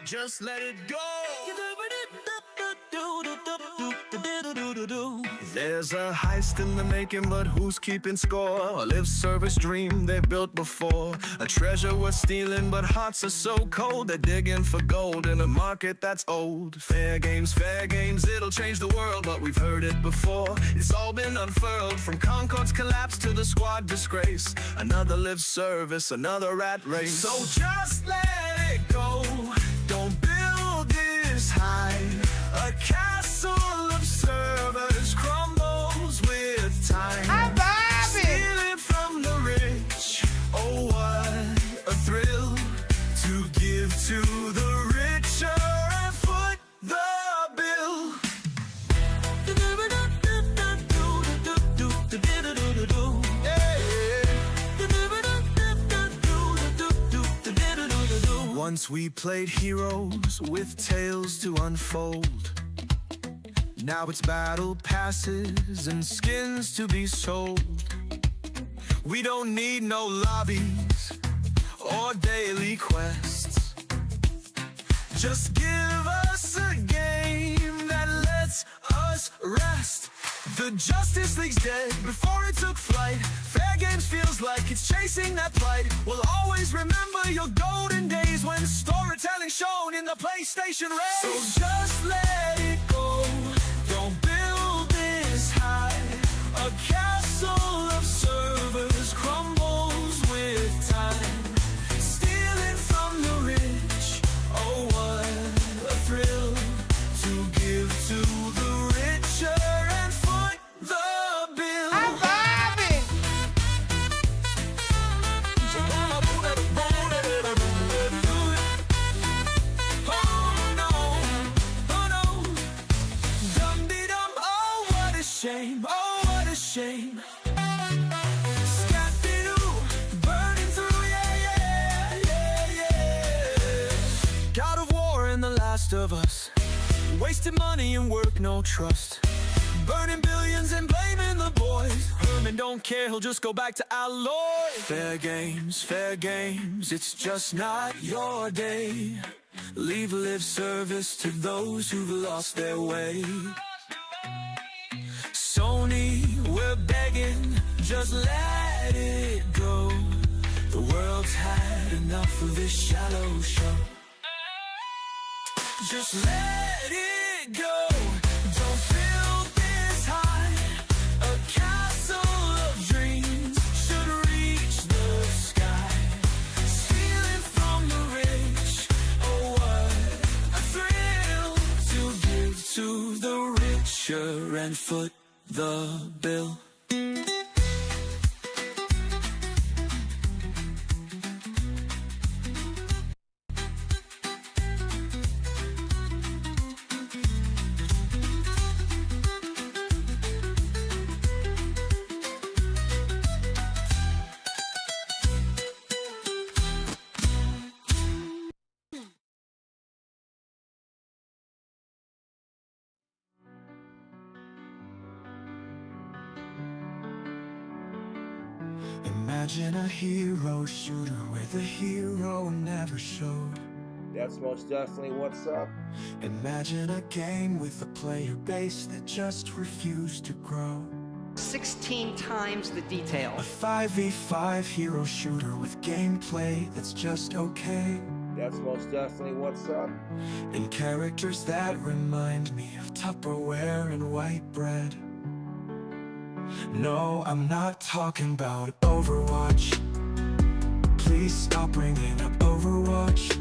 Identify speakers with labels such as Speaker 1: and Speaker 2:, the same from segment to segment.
Speaker 1: Just let it go. There's a heist in the making, but who's keeping score? A live service dream they've built before. A treasure worth stealing, but hearts are so cold. They're digging for gold in a market that's old. Fair games, it'll change the world, but we've heard it before. It's all been unfurled, from Concord's collapse to the squad disgrace. Another live service, another rat race. So just let it go. Don't build this high. A castle of servers crumbles with time. Stealing from the rich. Oh, what a thrill to give to the richer and foot the bill. Once we played heroes with tales to unfold. Now it's battle passes and skins to be sold. We don't need no lobbies or daily quests. Just give us a game that lets us rest. The Justice League's dead before it took flight. Fair Games feels like it's chasing that plight. We'll always remember your golden days when storytelling shone in the PlayStation race. So just let it go. Don't build this high. A castle of servers crumbles with time. Stealing from the rich. Oh, what a thrill to give to the richer and foot the bill.
Speaker 2: I'm vibing.
Speaker 1: Oh no, oh no. Dum-de-dum, oh what a shame, oh what a shame. Scat-de-doo, burning through, yeah, yeah, yeah, yeah. God of War and The Last of Us. Wasted money and work, no trust. Burning billions and blaming the boys. Herman don't care, he'll just go back to alloy. Fair games, it's just not your day. Leave live service to those who've lost their way. Sony, we're begging, just let it go. The world's had enough of this shallow show. Just let it go. Don't build this high. A castle of dreams should reach the sky. Stealing from the rich. Oh, what a thrill to give to the richer and foot the bill. Imagine a hero shooter where the hero never showed.
Speaker 3: That's most definitely what's up.
Speaker 1: Imagine a game with a player base that just refused to grow.
Speaker 2: 16 times the detail.
Speaker 1: A 5v5 hero shooter with gameplay that's just okay.
Speaker 3: That's most definitely what's up.
Speaker 1: And characters that remind me of Tupperware and white bread. No, I'm not talking about Overwatch. Please stop bringing up Overwatch.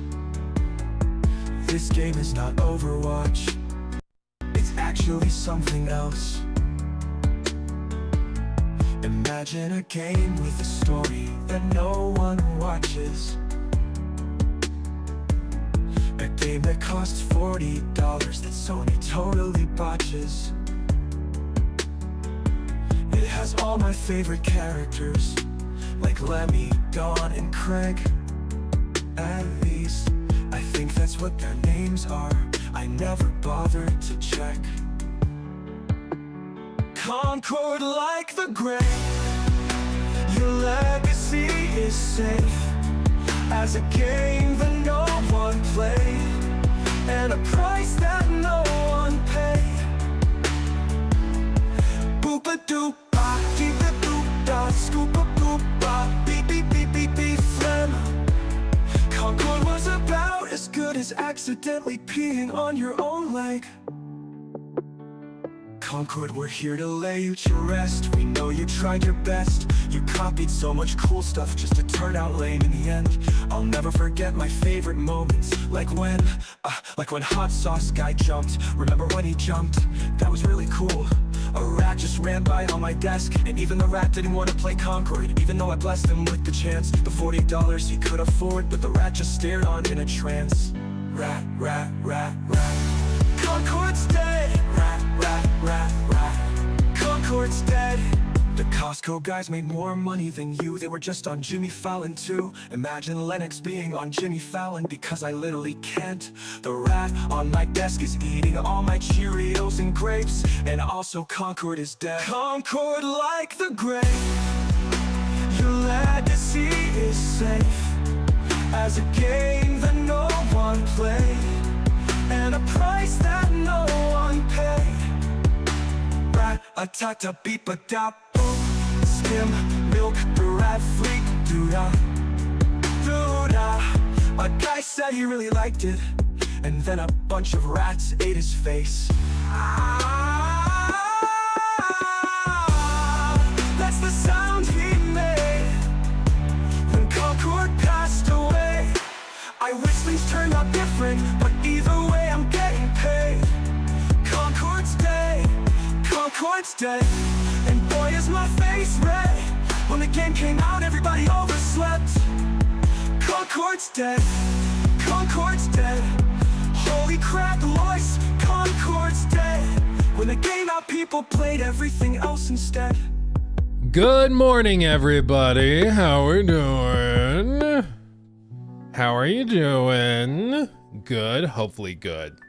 Speaker 1: This game is not Overwatch. It's actually something else. Imagine a game with a story that no one watches. A game that costs $40 that Sony totally botches. It has all my favorite characters, like Lemmy, Dawn, and Craig. At least, I think that's what their names are. I never bothered to check. Concord like the grave. Your legacy is safe as a game that no one played, and a price that no one paid. Boop-a-doop-ba, deep-a-doop-da, scoop-a-boop-ba, beep-beep-beep-beep-beep, phlegm. Concord was about as good as accidentally peeing on your own leg. Concord, we're here to lay you to rest. We know you tried your best. You copied so much cool stuff just to turn out lame in the end. I'll never forget my favorite moments, like when Hot Sauce Guy jumped. Remember when he jumped? That was really cool. A rat just ran by on my desk, and even the rat didn't want to play Concord, even though I blessed him with the chance. The $40 he could afford, but the rat just stared on in a trance. Rat, rat, rat, rat. Concord's dead. Rat, rat, rat, rat. Concord's dead. The Costco guys made more money than you. They were just on Jimmy Fallon too. Imagine Lennox being on Jimmy Fallon, because I literally can't. The rat on my desk is eating all my Cheerios and grapes, and also Concord is dead. Concord, like the grave, your legacy is safe as a game that no one played, and a price that no one paid. Rat-a-ta-ta, beep-a-da, boop. Skim, milk, the rat fleet, doo-da, doo-da. A guy said he really liked it, and then a bunch of rats ate his face. That's the sound he made when Concord passed away. I wish things turned out different, but either way I'm getting paid. Concord's dead, Concord's dead, and boy is my face red. When the game came out, everybody overslept. Concord's dead, Concord's dead. Holy crap, Lois, Concord's dead. When the game out, people played everything else instead.
Speaker 4: Good morning, everybody. How we doing? How are you doing? Good, hopefully good.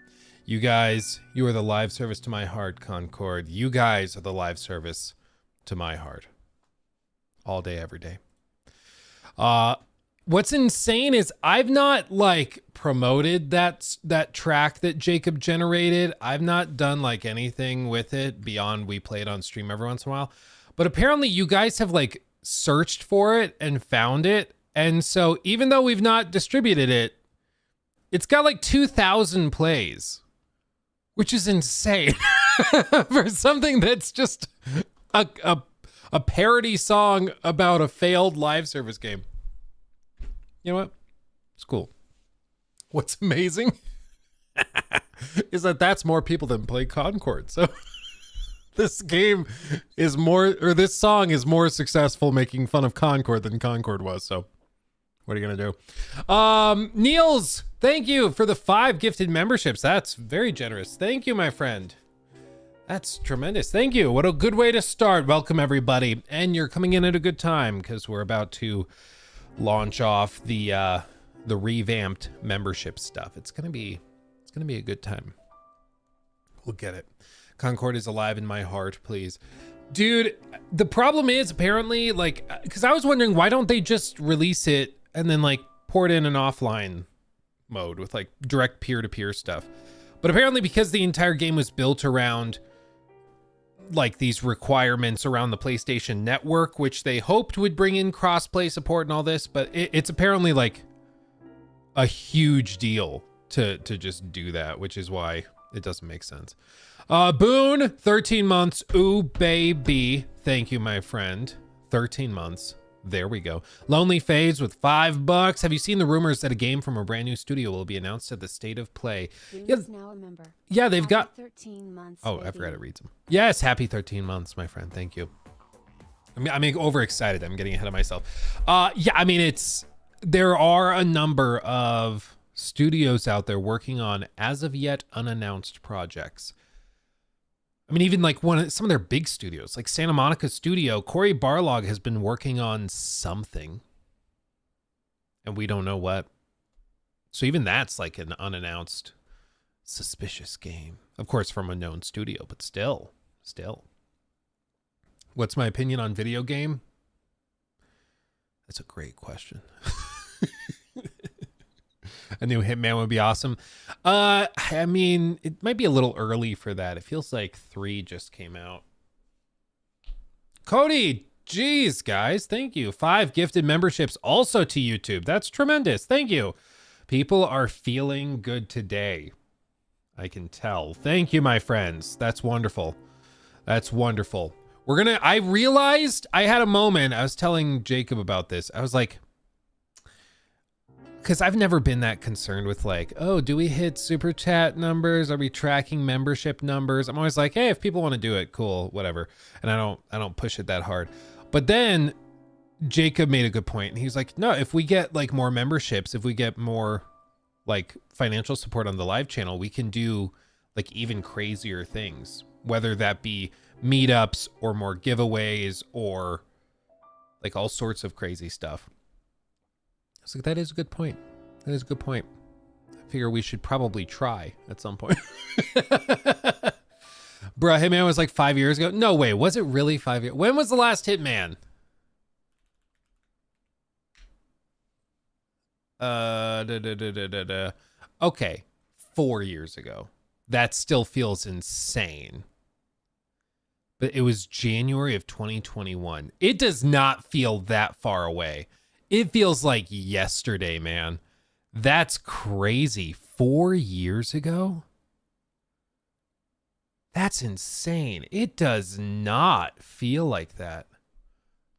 Speaker 4: You guys, you are the live service to my heart, Concord. You guys are the live service to my heart. All day, every day. What's insane is I've not promoted that track that Jacob generated. I've not done anything with it beyond we play it on stream every once in a while. But apparently you guys have searched for it and found it. And so even though we've not distributed it, it's got 2,000 plays, which is insane for something that's just a parody song about a failed live service game. You know what? It's cool. What's amazing is that that's more people than play Concord. So this game is this song is more successful making fun of Concord than Concord was. So what are you going to do? Niels, thank you for the 5 gifted memberships. That's very generous. Thank you, my friend. That's tremendous. Thank you. What a good way to start. Welcome, everybody. And you're coming in at a good time because we're about to launch off the revamped membership stuff. It's going to be a good time. We'll get it. Concord is alive in my heart, please. Dude, the problem is apparently because I was wondering why don't they just release it and then pour it in an offline mode with direct peer-to-peer stuff. But apparently because the entire game was built around these requirements around the PlayStation Network, which they hoped would bring in cross-play support and all this, but it's apparently a huge deal to just do that, which is why it doesn't make sense. Boone, 13 months. Ooh, baby. Thank you, my friend. 13 months. There we go. Lonely Phase with $5. Have you seen the rumors that a game from a brand new studio will be announced at the State of Play?
Speaker 5: Yeah, now a member.
Speaker 4: Yeah, they've got
Speaker 5: 13 months.
Speaker 4: Oh,
Speaker 5: baby.
Speaker 4: I forgot to read them. Yes, happy 13 months, my friend. Thank you. I'm overexcited. I'm getting ahead of myself. Yeah, I mean, there are a number of studios out there working on as of yet unannounced projects. I mean, even some of their big studios, like Santa Monica Studio, Cory Barlog has been working on something, and we don't know what. So even that's an unannounced, suspicious game. Of course, from a known studio, but still. What's my opinion on video game? That's a great question. A new Hitman would be awesome. I mean, it might be a little early for that. It feels like 3 just came out. Cody, geez, guys, thank you. 5 gifted memberships also to YouTube. That's tremendous. Thank you. People are feeling good today. I can tell. Thank you, my friends. That's wonderful. That's wonderful. I realized I had a moment. I was telling Jacob about this. I was like, because I've never been that concerned with like, oh, do we hit super chat numbers? Are we tracking membership numbers? I'm always like, hey, if people want to do it, cool, whatever. And I don't push it that hard. But then Jacob made a good point, and he's like, no, if we get like more memberships, if we get more like financial support on the live channel, we can do like even crazier things, whether that be meetups or more giveaways or like all sorts of crazy stuff. I was like, that is a good point. That is a good point. I figure we should probably try at some point. Bruh, Hitman was like 5 years ago. No way. Was it really 5 years? When was the last Hitman? Okay. 4 years ago. That still feels insane. But it was January of 2021. It does not feel that far away. It feels like yesterday, man. That's crazy. 4 years ago? That's insane. It does not feel like that.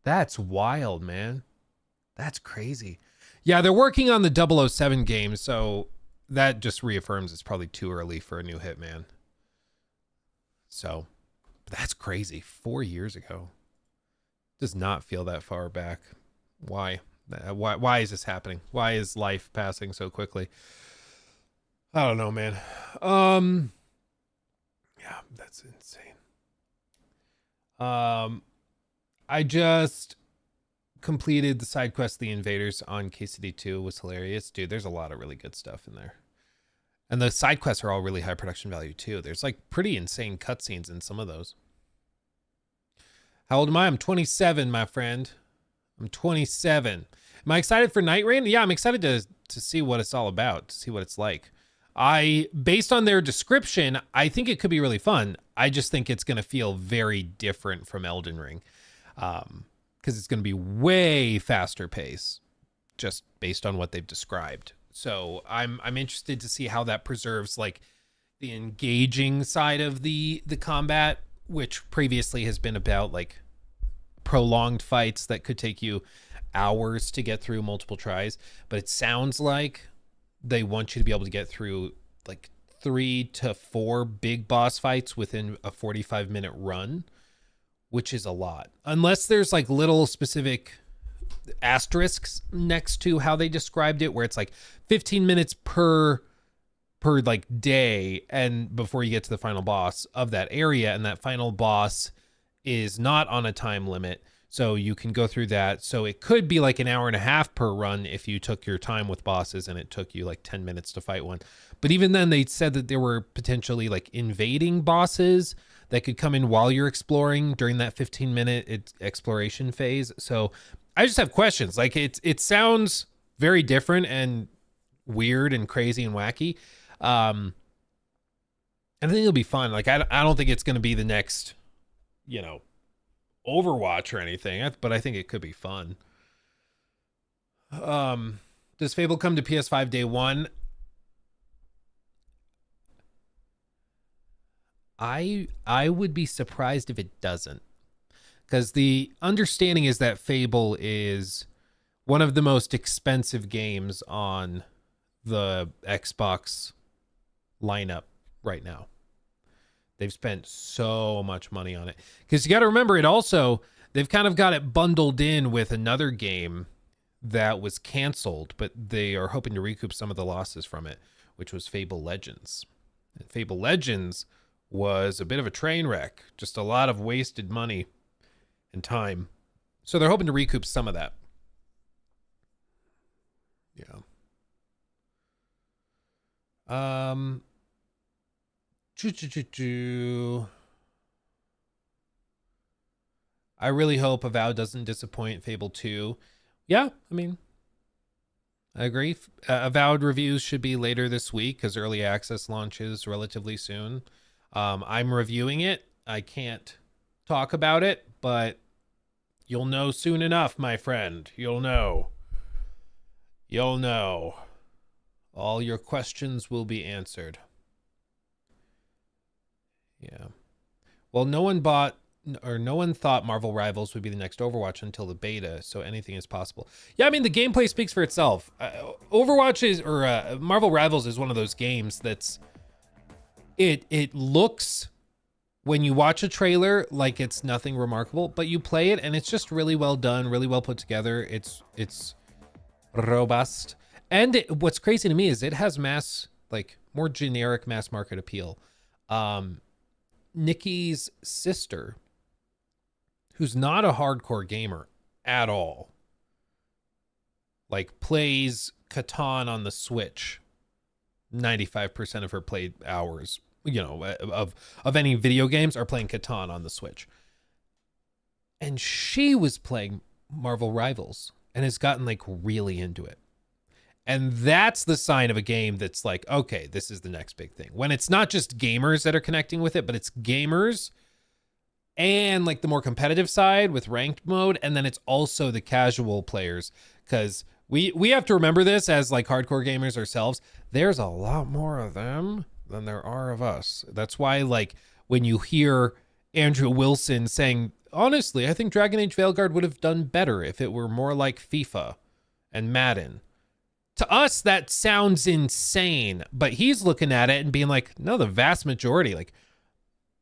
Speaker 4: That's wild, man. That's crazy. Yeah, they're working on the 007 game, so that just reaffirms it's probably too early for a new Hitman. So, that's crazy. 4 years ago. Does not feel that far back. Why? Why is this happening? Why is life passing so quickly? I don't know, man. Yeah, that's insane. I just completed the side quest The Invaders on KCD2. It was hilarious. Dude, there's a lot of really good stuff in there. And the side quests are all really high production value too. There's like pretty insane cutscenes in some of those. How old am I? I'm 27, my friend. I'm 27. Am I excited for Night Rain? Yeah, I'm excited to see what it's all about, to see what it's like. Based on their description, I think it could be really fun. I just think it's going to feel very different from Elden Ring. Because it's going to be way faster pace, just based on what they've described. So I'm interested to see how that preserves like the engaging side of the combat, which previously has been about like prolonged fights that could take you hours to get through multiple tries. But it sounds like they want you to be able to get through like 3 to 4 big boss fights within a 45-minute run, which is a lot. Unless there's like little specific asterisks next to how they described it, where it's like 15 minutes per like day and before you get to the final boss of that area, and that final boss is not on a time limit, so you can go through that. So it could be like an hour and a half per run if you took your time with bosses and it took you like 10 minutes to fight one. But even then, they said that there were potentially like invading bosses that could come in while you're exploring during that 15-minute exploration phase. So I just have questions. Like it sounds very different and weird and crazy and wacky. I think it'll be fun. Like I don't think it's going to be the next, Overwatch or anything, but I think it could be fun. Does Fable come to PS5 day one? I would be surprised if it doesn't, because the understanding is that Fable is one of the most expensive games on the Xbox lineup right now. They've spent so much money on it, because you got to remember, they've kind of got it bundled in with another game that was canceled, but they are hoping to recoup some of the losses from it, which was Fable Legends. And Fable Legends was a bit of a train wreck, just a lot of wasted money and time. So they're hoping to recoup some of that. Yeah. I really hope Avowed doesn't disappoint Fable 2. yeah, I mean, I agree. Avowed reviews should be later this week because early access launches relatively soon. I'm reviewing it. I can't talk about it, but you'll know soon enough, my friend. You'll know. You'll know. All your questions will be answered. Yeah. Well, no one thought Marvel Rivals would be the next Overwatch until the beta, so anything is possible. Yeah, I mean, the gameplay speaks for itself. Overwatch is, or Marvel Rivals is one of those games that's, it looks, when you watch a trailer, like it's nothing remarkable, but you play it and it's just really well done, really well put together. It's robust. And what's crazy to me is it has more generic mass market appeal. Nikki's sister, who's not a hardcore gamer at all, like plays Catan on the Switch 95% of her played hours, of any video games are playing Catan on the Switch. And she was playing Marvel Rivals and has gotten like really into it. And that's the sign of a game that's like, okay, this is the next big thing. When it's not just gamers that are connecting with it, but it's gamers and like the more competitive side with ranked mode. And then it's also the casual players, because we have to remember this as like hardcore gamers ourselves. There's a lot more of them than there are of us. That's why, like, when you hear Andrew Wilson saying, honestly, I think Dragon Age Veilguard would have done better if it were more like FIFA and Madden. To us, that sounds insane, but he's looking at it and being like, no, the vast majority, like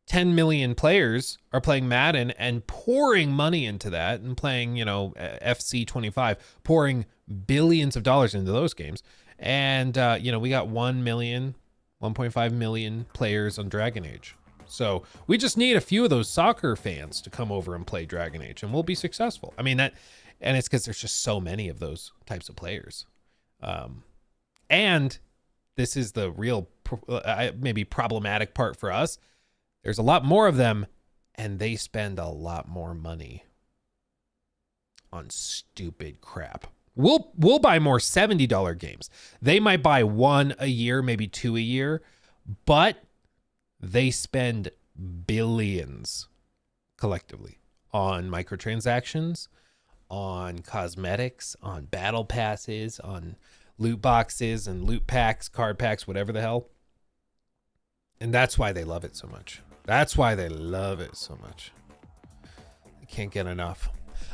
Speaker 4: 10 million players are playing Madden and pouring money into that and playing, FC 25, pouring billions of dollars into those games. And, we got 1.5 million players on Dragon Age. So we just need a few of those soccer fans to come over and play Dragon Age and we'll be successful. I mean, and it's because there's just so many of those types of players. And this is the real, maybe problematic part for us. There's a lot more of them and they spend a lot more money on stupid crap. We'll buy more $70 games. They might buy one a year, maybe two a year, but they spend billions collectively on microtransactions, on cosmetics, on battle passes, on loot boxes and loot packs, card packs, whatever the hell. And that's why they love it so much. That's why they love it so much. I can't get enough.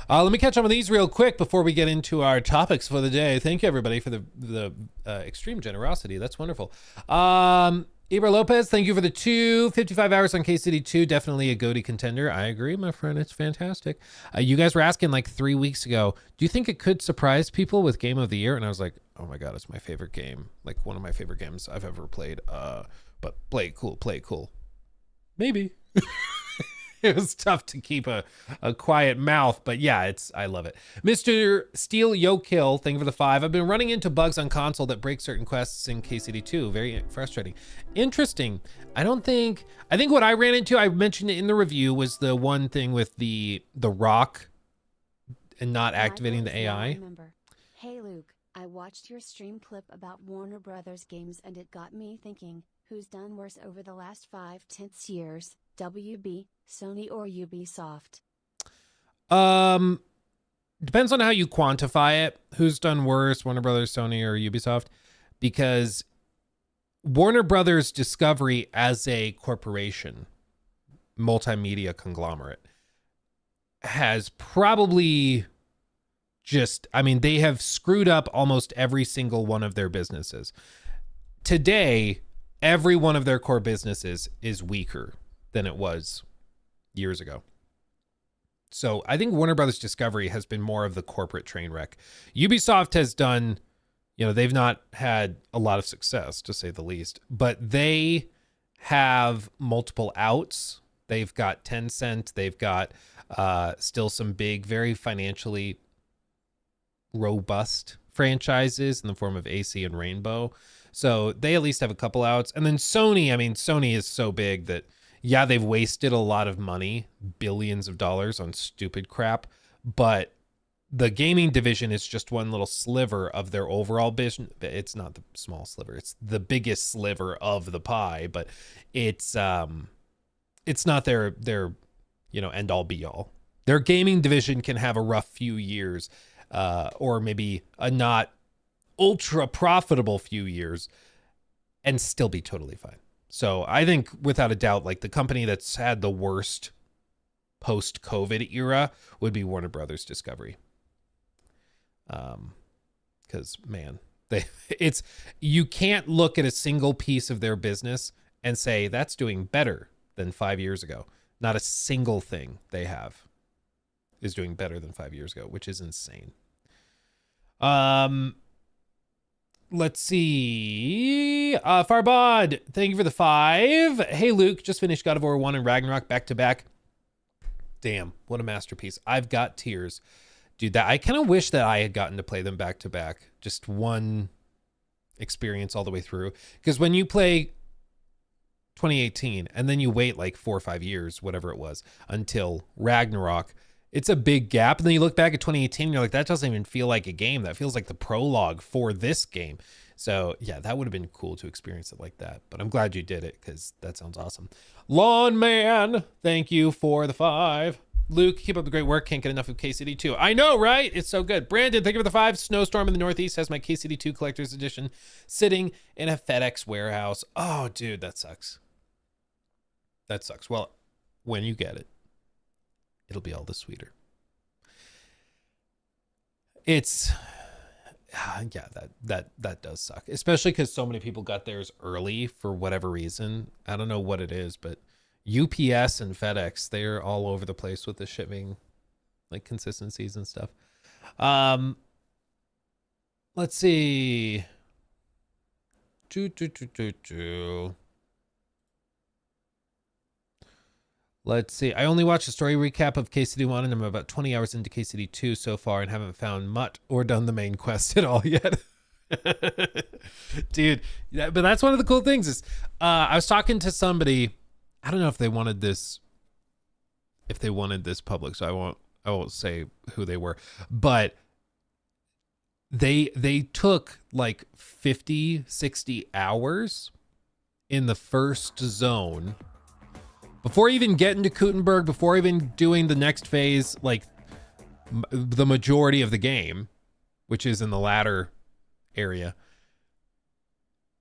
Speaker 4: Let me catch up on these real quick before we get into our topics for the day. Thank you, everybody, for the extreme generosity. That's wonderful. Ibra Lopez, thank you for the 255 hours on KCD 2. Definitely a GOTY contender. I agree, my friend. It's fantastic. You guys were asking like 3 weeks ago, do you think it could surprise people with Game of the Year? And I was like, oh my God, it's my favorite game. Like one of my favorite games I've ever played. But play it cool. Maybe. It was tough to keep a quiet mouth, but yeah, I love it. Mr. Steel Yokill, thank you for the 5. I've been running into bugs on console that break certain quests in KCD2. Very frustrating. Interesting. I think what I ran into, I mentioned it in the review, was the one thing with the rock and not activating the AI.
Speaker 5: Remember. Hey Luke, I watched your stream clip about Warner Brothers games and it got me thinking, who's done worse over the last 5-10 years? WB, Sony or Ubisoft?
Speaker 4: Depends on how you quantify it. Who's done worse, Warner Brothers, Sony, or Ubisoft? Because Warner Brothers Discovery as a corporation, multimedia conglomerate, has probably they have screwed up almost every single one of their businesses. Today, every one of their core businesses is weaker than it was years ago. So I think Warner Brothers Discovery has been more of the corporate train wreck. Ubisoft has done, they've not had a lot of success, to say the least, but they have multiple outs. They've got Tencent. They've got still some big, very financially robust franchises in the form of AC and Rainbow. So they at least have a couple outs. And then Sony is so big that, yeah, they've wasted a lot of money, billions of dollars on stupid crap, but the gaming division is just one little sliver of their overall business. It's not the small sliver, it's the biggest sliver of the pie, but it's not their end all be all. Their gaming division can have a rough few years, or maybe a not ultra profitable few years, and still be totally fine. So I think without a doubt, like the company that's had the worst post-COVID era would be Warner Brothers Discovery. Because man, you can't look at a single piece of their business and say that's doing better than 5 years ago. Not a single thing they have is doing better than 5 years ago, which is insane. Let's see. Farbod, thank you for the 5. Hey, Luke, just finished God of War 1 and Ragnarok back to back. Damn, what a masterpiece. I've got tears. Dude, I kind of wish that I had gotten to play them back to back. Just one experience all the way through. Because when you play 2018 and then you wait like 4 or 5 years, whatever it was, until Ragnarok, it's a big gap. And then you look back at 2018 and you're like, that doesn't even feel like a game. That feels like the prologue for this game. So yeah, that would have been cool to experience it like that. But I'm glad you did it because that sounds awesome. Lawn Man, thank you for the 5. Luke, keep up the great work. Can't get enough of KCD2. I know, right? It's so good. Brandon, thank you for the 5. Snowstorm in the Northeast has my KCD2 Collector's Edition sitting in a FedEx warehouse. Oh, dude, that sucks. That sucks. Well, when you get it, it'll be all the sweeter. It's, yeah, that does suck. Especially because so many people got theirs early for whatever reason. I don't know what it is, but UPS and FedEx, they're all over the place with the shipping, like consistencies and stuff. Let's see. Let's see. I only watched a story recap of KCD1 and I'm about 20 hours into KCD2 so far and haven't found mutt or done the main quest at all yet. Dude, yeah, but that's one of the cool things is I was talking to somebody. I don't know if they wanted this public, so I won't say who they were, but they took like 50, 60 hours in the first zone before even getting to Kuttenberg, before even doing the next phase, like the majority of the game, which is in the latter area.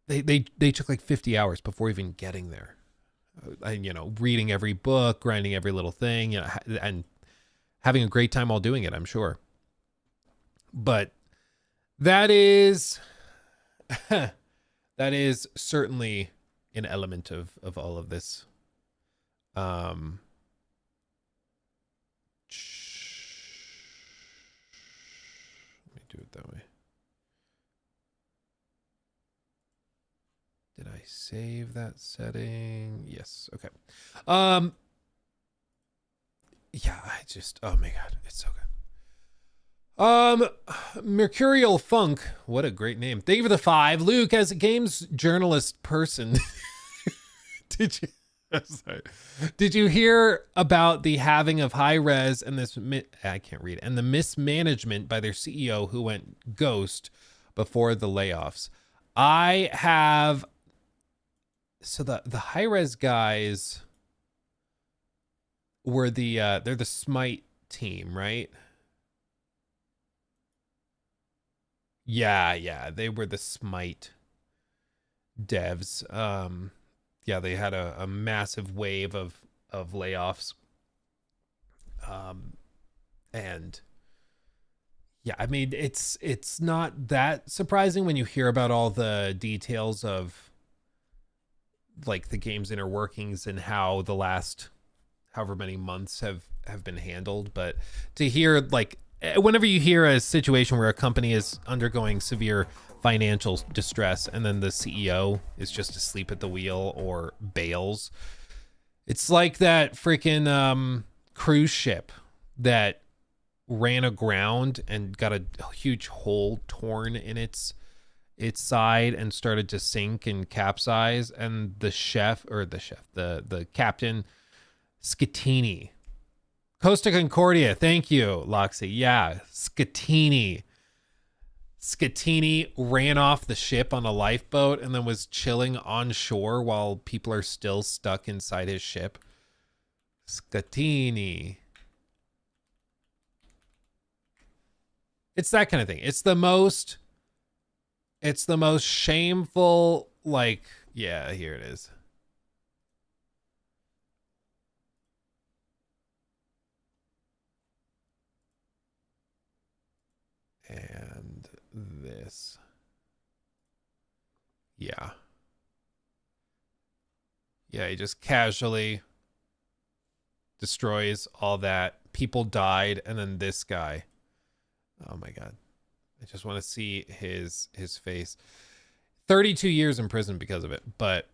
Speaker 4: They took like 50 hours before even getting there. Reading every book, grinding every little thing, and having a great time while doing it, I'm sure. But that is certainly an element of all of this. Let me do it that way. Did I save that setting? Yes. Okay. Yeah, oh my God, it's so good. Mercurial Funk, what a great name. Thank you for the 5. Luke, as a games journalist person, did you hear about the halving of high res and and the mismanagement by their CEO who went ghost before the layoffs? I have. So the high res guys were they're the Smite team, right? Yeah, they were the Smite devs. Yeah, they had a massive wave of layoffs. And yeah, I mean, it's not that surprising when you hear about all the details of like the game's inner workings and how the last however many months have been handled. But to hear, like, whenever you hear a situation where a company is undergoing severe financial distress and then the CEO is just asleep at the wheel or bails, it's like that freaking cruise ship that ran aground and got a huge hole torn in its side and started to sink and capsize, and the captain Scatini Costa Concordia. Thank you, Loxy. Yeah, Scatini. Scatini ran off the ship on a lifeboat and then was chilling on shore while people are still stuck inside his ship. Scatini. It's that kind of thing. It's the most shameful, like, yeah, here it is. And this. Yeah. Yeah, he just casually destroys all that. People died, and then this guy. Oh my God. I just want to see his face. 32 years in prison because of it, but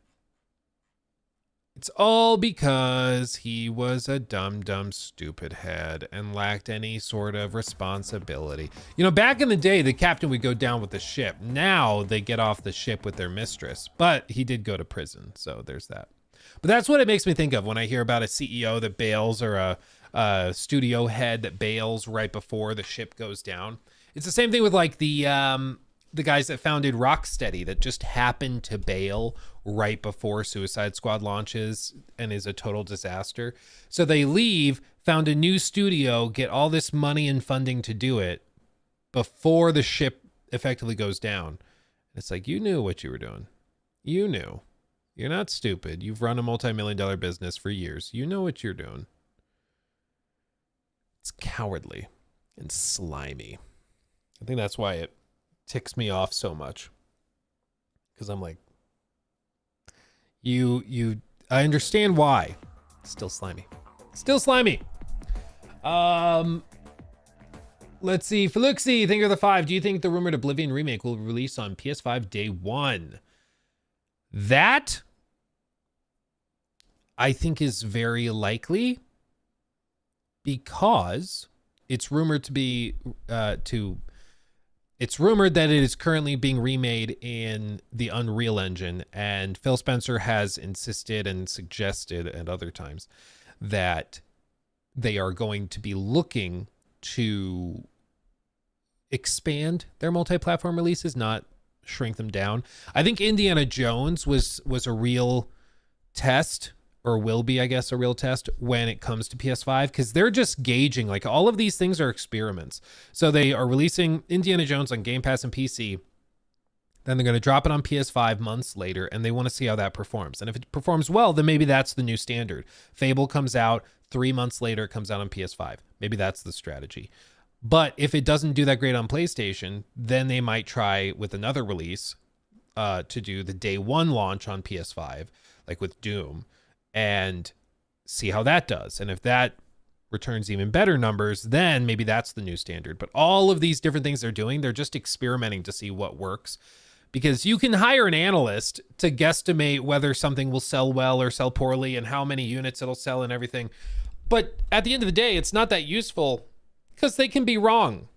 Speaker 4: it's all because he was a dumb, stupid head and lacked any sort of responsibility. You know, back in the day, the captain would go down with the ship. Now they get off the ship with their mistress, but he did go to prison. So there's that. But that's what it makes me think of when I hear about a CEO that bails or a studio head that bails right before the ship goes down. It's the same thing with like the guys that founded Rocksteady that just happened to bail right before Suicide Squad launches and is a total disaster. So they leave, found a new studio, get all this money and funding to do it before the ship effectively goes down. It's like, you knew what you were doing. You knew. You're not stupid. You've run a multi-million-dollar business for years. You know what you're doing. It's cowardly and slimy. I think that's why it ticks me off so much. Because I'm like, I understand why. Still slimy. Still slimy. Let's see. Feluxy, think of the 5. Do you think the rumored Oblivion remake will release on PS5 day 1? That, I think, is very likely because it's rumored to be it's rumored that it is currently being remade in the Unreal Engine, and Phil Spencer has insisted and suggested at other times that they are going to be looking to expand their multi-platform releases, not shrink them down. I think Indiana Jones was a real test, or will be, I guess, a real test when it comes to PS5, because they're just gauging, like, all of these things are experiments. So they are releasing Indiana Jones on Game Pass and PC. Then they're going to drop it on PS5 months later, and they want to see how that performs. And if it performs well, then maybe that's the new standard. Fable comes out 3 months later, it comes out on PS5. Maybe that's the strategy. But if it doesn't do that great on PlayStation, then they might try with another release to do the day 1 launch on PS5, like with Doom, and see how that does. And if that returns even better numbers, then maybe that's the new standard. But all of these different things they're doing, they're just experimenting to see what works. Because you can hire an analyst to guesstimate whether something will sell well or sell poorly and how many units it'll sell and everything. But at the end of the day, it's not that useful because they can be wrong.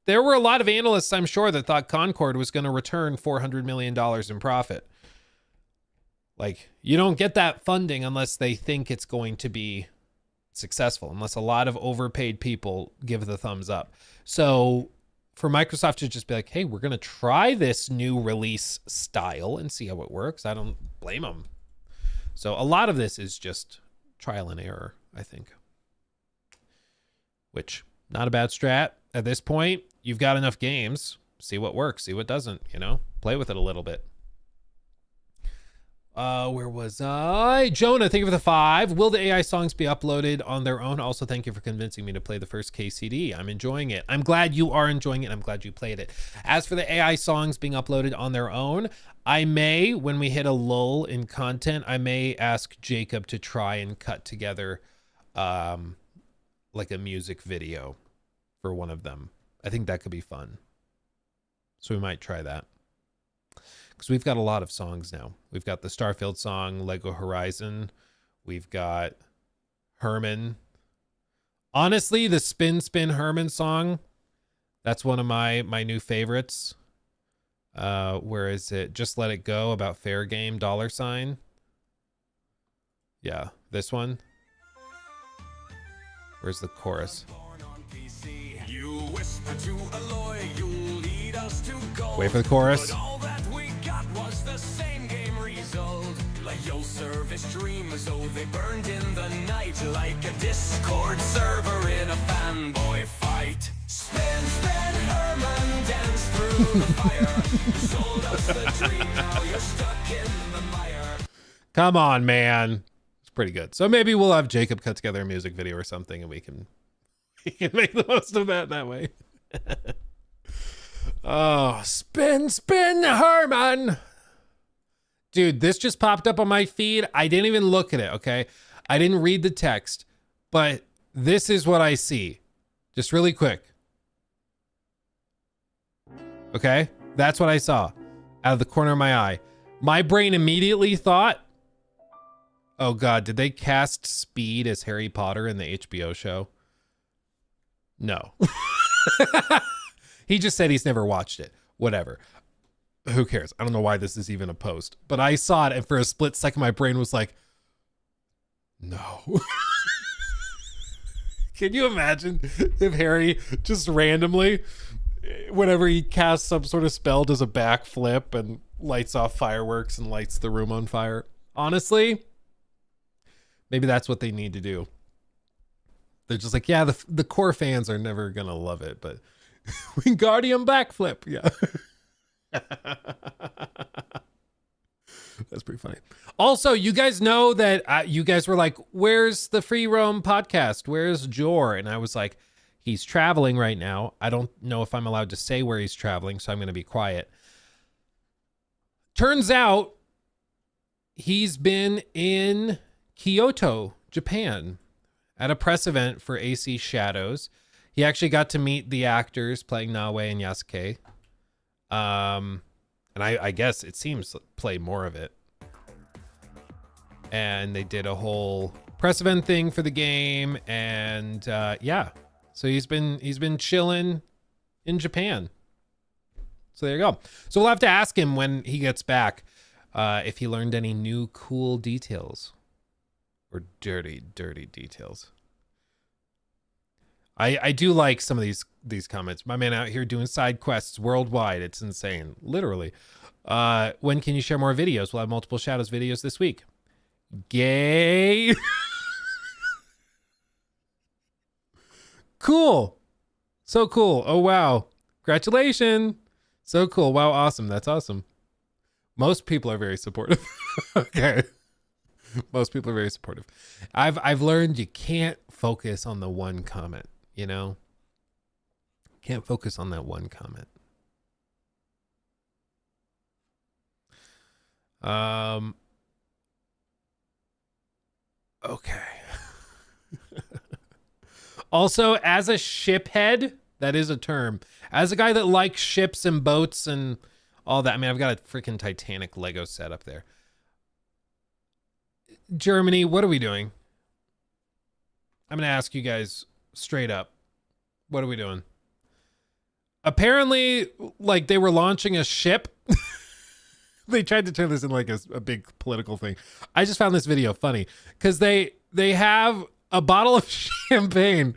Speaker 4: There were a lot of analysts, I'm sure, that thought Concord was going to return $400 million in profit. Like, you don't get that funding unless they think it's going to be successful, unless a lot of overpaid people give the thumbs up. So for Microsoft to just be like, hey, we're going to try this new release style and see how it works, I don't blame them. So a lot of this is just trial and error, I think. Which, not a bad strat. At this point, you've got enough games. See what works, see what doesn't, you know? Play with it a little bit. Where was I? Jonah, thank you for the 5. Will the AI songs be uploaded on their own? Also, thank you for convincing me to play the first KCD. I'm enjoying it. I'm glad you are enjoying it. I'm glad you played it. As for the AI songs being uploaded on their own, I may, when we hit a lull in content, I may ask Jacob to try and cut together like a music video for one of them. I think that could be fun. So we might try that. Because we've got a lot of songs now. We've got the Starfield song, Lego Horizon. We've got Herman. Honestly, the Spin Spin Herman song, that's one of my new favorites. Where is it? Just Let It Go, about Fair Game, $. Yeah, this one. Where's the chorus?
Speaker 1: You whisper to Aloy, you'll lead us to gold.
Speaker 4: Wait for the chorus.
Speaker 1: But all that we got was the same game result. Like your service dreams, oh, they burned in the night like a Discord server in a fanboy fight. Spin, spin, Herman, dance through the fire. You sold us the dream, now you're stuck in the mire.
Speaker 4: Come on, man. It's pretty good. So maybe we'll have Jacob cut together a music video or something and we can make the most of that way. Oh, spin, spin, Herman. Dude, this just popped up on my feed. I didn't even look at it, okay? I didn't read the text, but this is what I see. Just really quick. Okay? That's what I saw out of the corner of my eye. My brain immediately thought, oh God, did they cast Speed as Harry Potter in the HBO show? No. He just said he's never watched it. Whatever. Who cares? I don't know why this is even a post, but I saw it and for a split second my brain was like, no. Can you imagine if Harry just randomly, whenever he casts some sort of spell, does a backflip and lights off fireworks and lights the room on fire? Honestly, maybe that's what they need to do. They're just like, yeah, the core fans are never going to love it, but Wingardium backflip. Yeah. That's pretty funny. Also, you guys know that you guys were like, where's the Free Roam podcast? Where's Jor? And I was like, he's traveling right now. I don't know if I'm allowed to say where he's traveling, so I'm going to be quiet. Turns out he's been in Kyoto, Japan, at a press event for AC Shadows. He actually got to meet the actors playing Nawe and Yasuke. And I guess it seems play more of it. And they did a whole press event thing for the game, and yeah. So he's been chilling in Japan. So there you go. So we'll have to ask him when he gets back if he learned any new cool details or dirty details. I do like some of these comments. My man out here doing side quests worldwide. It's insane. Literally. When can you share more videos? We'll have multiple Shadows videos this week. Gay. Cool. So cool. Oh, wow. Congratulations. So cool. Wow. Awesome. That's awesome. Most people are very supportive. Okay. Most people are very supportive. I've learned you can't focus on the one comment, you know? Can't focus on that one comment. Okay. Also, as a ship head, that is a term. As a guy that likes ships and boats and all that, I mean, I've got a freaking Titanic Lego set up there. Germany, what are we doing? I'm going to ask you guys straight up. What are we doing? Apparently, like, they were launching a ship. They tried to turn this into like a big political thing. I just found this video funny because they have a bottle of champagne,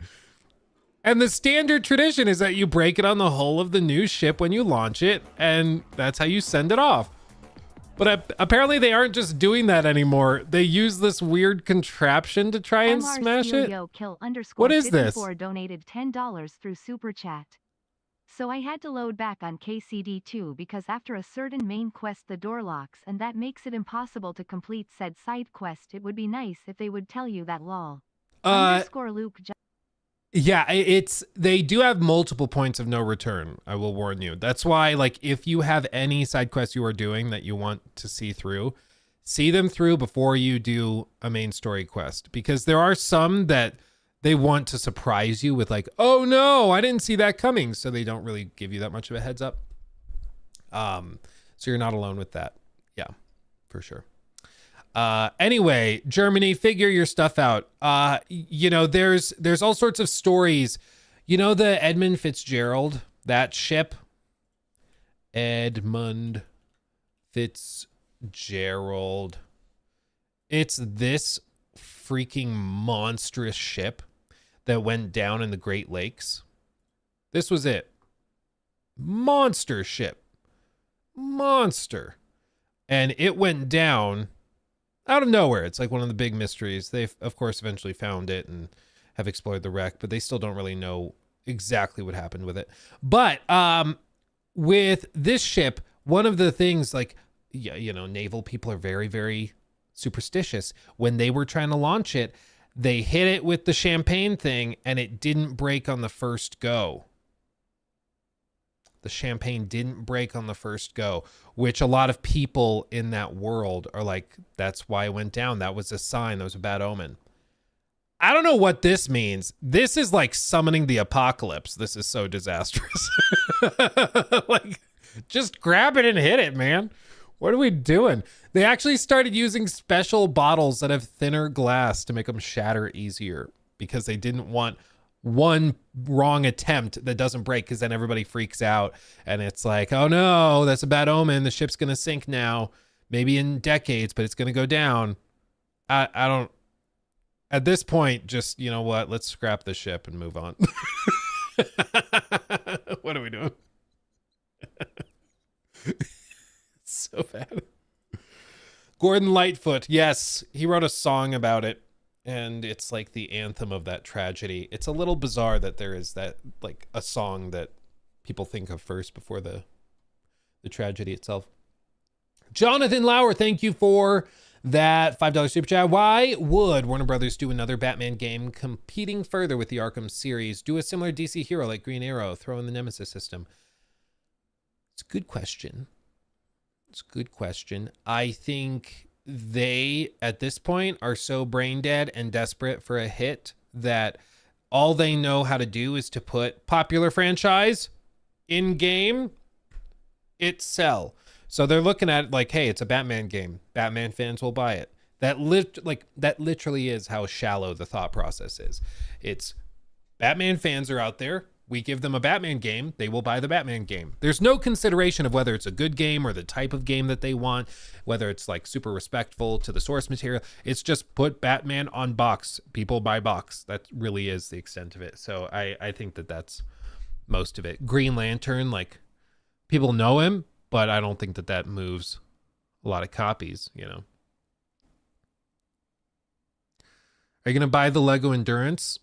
Speaker 4: and the standard tradition is that you break it on the hull of the new ship when you launch it, and that's how you send it off. But apparently they aren't just doing that anymore. They use this weird contraption to try and smash it. What is this?
Speaker 6: Donated $10 through Super Chat. So I had to load back on KCD2 because after a certain main quest the door locks and that makes it impossible to complete said side quest. It would be nice if they would tell you that lol. _Luke.
Speaker 4: Yeah, they do have multiple points of no return. I will warn you. That's why, like, if you have any side quests you are doing that you want to see them through before you do a main story quest, because there are some that they want to surprise you with, like, oh no, I didn't see that coming. So they don't really give you that much of a heads up. So you're not alone with that. Yeah, for sure. Anyway, Germany, figure your stuff out. You know, there's all sorts of stories. You know, the Edmund Fitzgerald, that ship, Edmund Fitzgerald. It's this freaking monstrous ship that went down in the Great Lakes. This was it. Monster ship. Monster. And it went down out of nowhere. It's like one of the big mysteries. They've, of course, eventually found it and have explored the wreck, but they still don't really know exactly what happened with it. But with this ship, one of the things, like, you know, naval people are very, very superstitious. When they were trying to launch it, they hit it with the champagne thing and it didn't break on the first go. The champagne didn't break on the first go, which a lot of people in that world are like, that's why it went down. That was a sign. That was a bad omen. I don't know what this means. This is like summoning the apocalypse. This is so disastrous. Like, just grab it and hit it, man. What are we doing? They actually started using special bottles that have thinner glass to make them shatter easier because they didn't want one wrong attempt that doesn't break, because then everybody freaks out and it's like, oh no, that's a bad omen. The ship's going to sink now, maybe in decades, but it's going to go down. I don't, at this point, just, you know what? Let's scrap the ship and move on. What are we doing? So bad. Gordon Lightfoot. Yes, he wrote a song about it, and it's like the anthem of that tragedy. It's a little bizarre that there is that, like, a song that people think of first before the tragedy itself. Jonathan Lauer, thank you for that $5 super chat. Why would Warner Brothers do another Batman game competing further with the Arkham series? Do a similar DC hero like Green Arrow, throw in the Nemesis system. It's a good question. It's a good question. I think they, at this point, are so brain dead and desperate for a hit that all they know how to do is to put popular franchise in game, it sell. So they're looking at it like, hey, it's a Batman game. Batman fans will buy it. That literally is how shallow the thought process is. It's Batman fans are out there. We give them a Batman game, they will buy the Batman game. There's no consideration of whether it's a good game or the type of game that they want, whether it's like super respectful to the source material. It's just put Batman on box. People buy box. That really is the extent of it. So I think that that's most of it. Green Lantern, like, people know him, but I don't think that that moves a lot of copies, you know. Are you going to buy the Lego Endurance?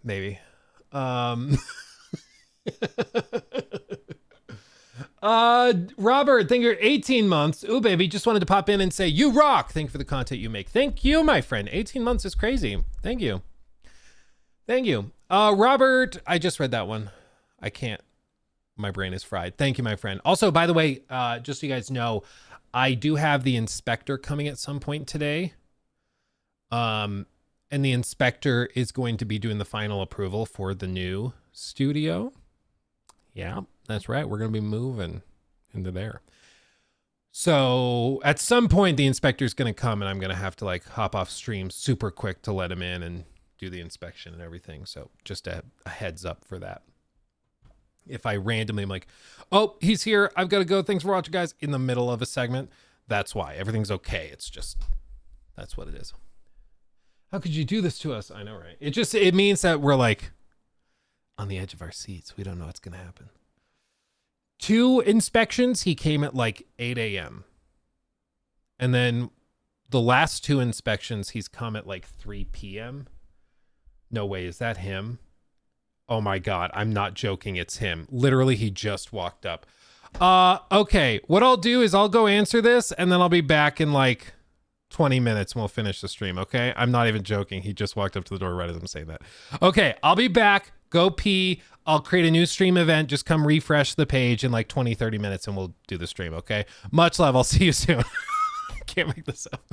Speaker 4: Maybe. Robert, thank you for 18 months. Ooh, baby, just wanted to pop in and say you rock. Thank you for the content you make. Thank you, my friend. 18 months is crazy. Thank you. Thank you. Robert, I just read that one. I can't. My brain is fried. Thank you, my friend. Also, by the way, just so you guys know, I do have the inspector coming at some point today. And the inspector is going to be doing the final approval for the new studio. Yeah, that's right. We're going to be moving into there. So at some point, the inspector is going to come and I'm going to have to like hop off stream super quick to let him in and do the inspection and everything. So just a heads up for that. If I randomly am like, oh, he's here, I've got to go. Thanks for watching, guys, in the middle of a segment. That's why. Everything's okay. It's just, that's what it is. How could you do this to us? I know, right? It means that we're like on the edge of our seats. We don't know what's going to happen. 2 inspections, he came at like 8 a.m. And then the last 2 inspections, he's come at like 3 p.m. No way, is that him? Oh my God, I'm not joking. It's him. Literally, he just walked up. Okay, what I'll do is I'll go answer this and then I'll be back in like 20 minutes and we'll finish the stream, okay? I'm not even joking. He just walked up to the door right as I'm saying that. Okay, I'll be back. Go pee. I'll create a new stream event. Just come refresh the page in like 20, 30 minutes and we'll do the stream, okay? Much love. I'll see you soon. Can't make this up.